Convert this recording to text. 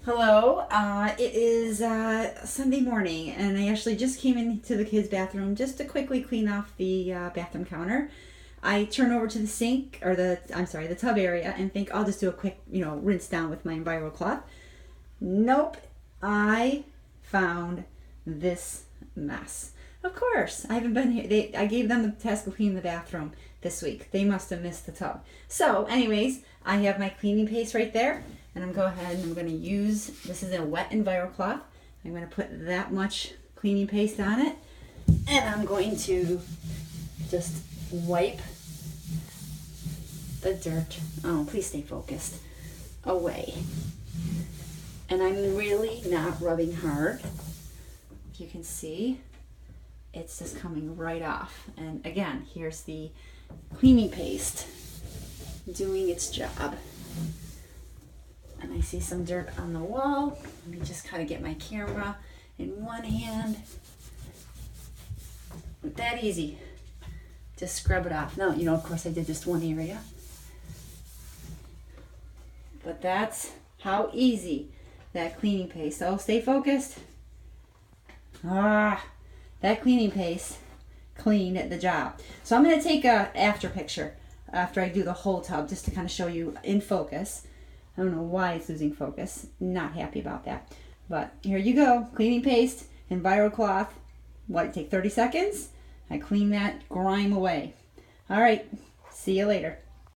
Hello. It is Sunday morning, and I actually just came into the kids' bathroom just to quickly clean off the bathroom counter. I turn over to the sink or the tub area and think I'll just do a quick, rinse down with my Enviro cloth. Nope. I found this mess. Of course, I haven't been here. I gave them the task of cleaning the bathroom this week. They must have missed the tub. So, anyways, I have my cleaning paste right there, and I'm going to use, this is a wet Enviro cloth. I'm going to put that much cleaning paste on it, and I'm going to just wipe the dirt, oh, please stay focused, away. And I'm really not rubbing hard. If you can see, it's just coming right off. And again, here's the cleaning paste doing its job. And I see some dirt on the wall. Let me just kind of get my camera in one hand. That easy. Just scrub it off. Now, of course I did just one area. But that's how easy that cleaning paste. So stay focused. That cleaning paste cleaned the job. So I'm going to take a after picture after I do the whole tub just to kind of show you in focus. I don't know why it's losing focus. Not happy about that. But here you go. Cleaning paste, Enviro cloth. What, it take 30 seconds? I clean that grime away. All right. See you later.